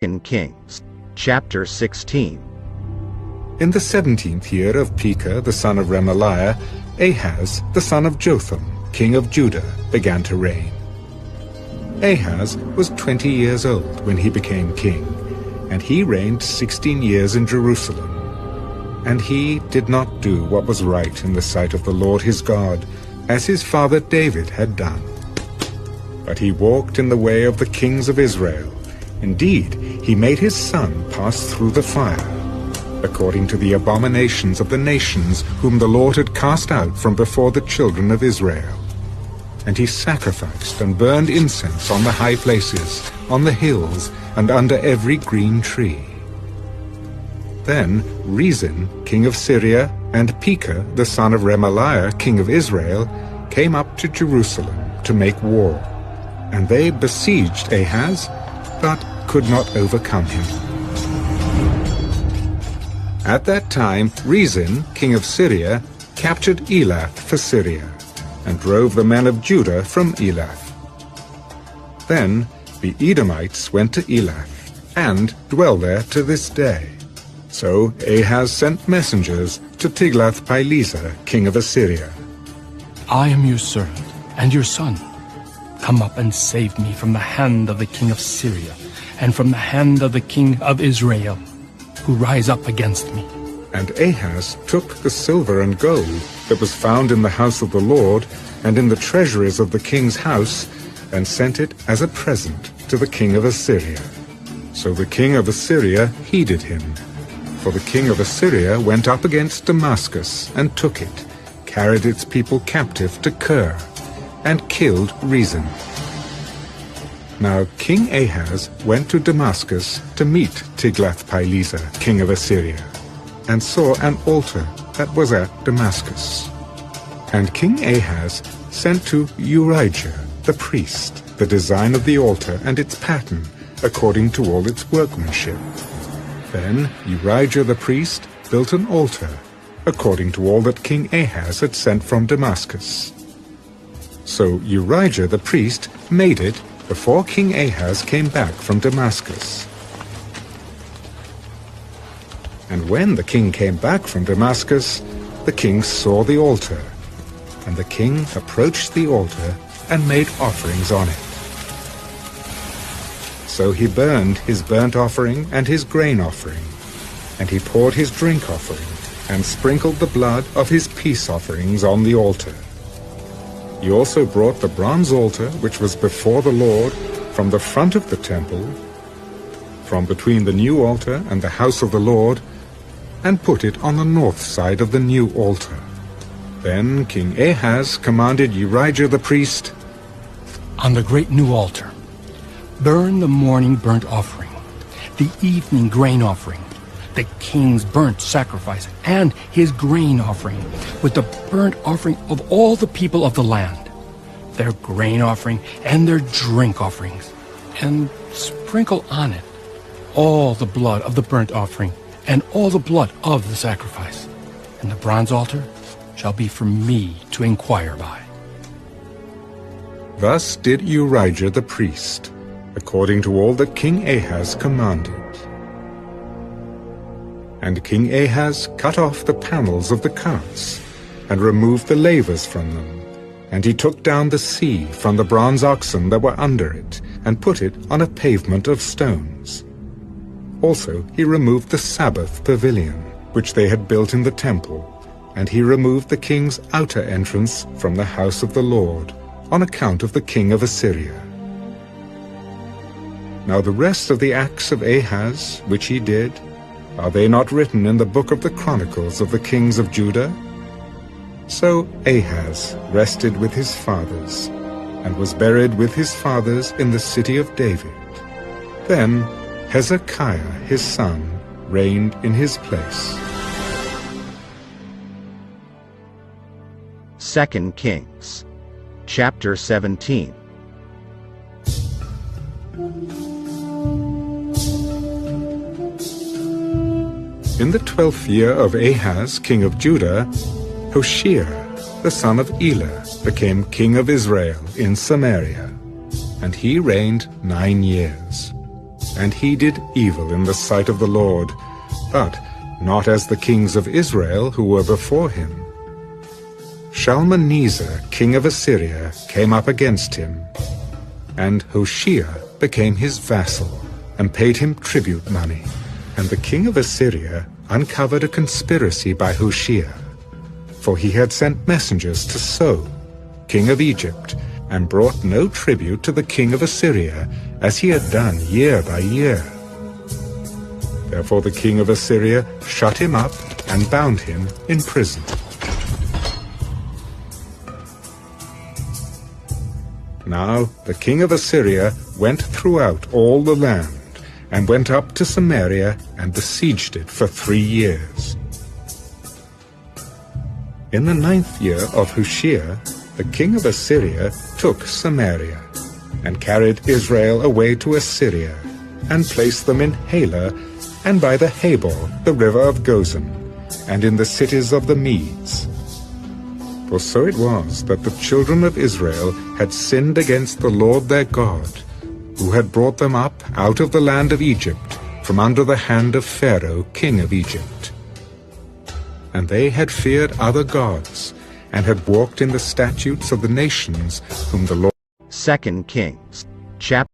2 Kings, chapter 16. In the 17th year of Pekah the son of Remaliah, Ahaz the son of Jotham, king of Judah, began to reign. Ahaz was 20 years old when he became king, and he reigned 16 years in Jerusalem. And he did not do what was right in the sight of the Lord his God, as his father David had done. But he walked in the way of the kings of Israel. Indeed, he made his son pass through the fire, according to the abominations of the nations whom the Lord had cast out from before the children of Israel. And he sacrificed and burned incense on the high places, on the hills, and under every green tree. Then Rezin, king of Syria, and Pekah, the son of Remaliah, king of Israel, came up to Jerusalem to make war. And they besieged Ahaz, but could not overcome him. At that time Rezin, king of Syria, captured Elath for Syria, and drove the men of Judah from Elath. Then the Edomites went to Elath, and dwell there to this day. So Ahaz sent messengers to Tiglath-Pileser, king of Assyria. I am your servant and your son. Come up and save me from the hand of the king of Syria, and from the hand of the king of Israel, who rise up against me. And Ahaz took the silver and gold that was found in the house of the Lord, and in the treasuries of the king's house, and sent it as a present to the king of Assyria. So the king of Assyria heeded him. For the king of Assyria went up against Damascus, and took it, carried its people captive to Kir, and killed Rezin. Now King Ahaz went to Damascus to meet Tiglath-Pileser, king of Assyria, and saw an altar that was at Damascus. And King Ahaz sent to Urijah the priest the design of the altar and its pattern, according to all its workmanship. Then Urijah the priest built an altar, according to all that King Ahaz had sent from Damascus. So Urijah the priest made it before King Ahaz came back from Damascus. And when the king came back from Damascus, the king saw the altar, and the king approached the altar and made offerings on it. So he burned his burnt offering and his grain offering, and he poured his drink offering, and sprinkled the blood of his peace offerings on the altar. He also brought the bronze altar which was before the Lord from the front of the temple, from between the new altar and the house of the Lord, and put it on the north side of the new altar. Then King Ahaz commanded Urijah the priest, On the great new altar, burn the morning burnt offering, the evening grain offering, the king's burnt sacrifice, and his grain offering, with the burnt offering of all the people of the land, their grain offering and their drink offerings, and sprinkle on it all the blood of the burnt offering and all the blood of the sacrifice. And the bronze altar shall be for me to inquire by. Thus did Urijah the priest, according to all that King Ahaz commanded. And King Ahaz cut off the panels of the carts, and removed the lavers from them. And he took down the sea from the bronze oxen that were under it, and put it on a pavement of stones. Also he removed the Sabbath pavilion, which they had built in the temple, and he removed the king's outer entrance from the house of the Lord, on account of the king of Assyria. Now the rest of the acts of Ahaz, which he did, are they not written in the book of the Chronicles of the kings of Judah? So Ahaz rested with his fathers, and was buried with his fathers in the city of David. Then Hezekiah his son reigned in his place. 2 Kings, chapter 17. In the 12th year of Ahaz, king of Judah, Hoshea, the son of Elah, became king of Israel in Samaria, and he reigned 9 years. and he did evil in the sight of the Lord, but not as the kings of Israel who were before him. Shalmaneser, king of Assyria, came up against him, and Hoshea became his vassal, and paid him tribute money. And the king of Assyria uncovered a conspiracy by Hoshea, for he had sent messengers to So, king of Egypt, and brought no tribute to the king of Assyria, as he had done year by year. Therefore the king of Assyria shut him up and bound him in prison. Now the king of Assyria went throughout all the land, and went up to Samaria and besieged it for 3 years. In the 9th year of Hoshea, the king of Assyria took Samaria, and carried Israel away to Assyria, and placed them in Halah, and by the Habor, the river of Gozan, and in the cities of the Medes. For so it was that the children of Israel had sinned against the Lord their God, who had brought them up out of the land of Egypt, from under the hand of Pharaoh, king of Egypt. And they had feared other gods, and had walked in the statutes of the nations whom the Lord. 2 Kings, chapter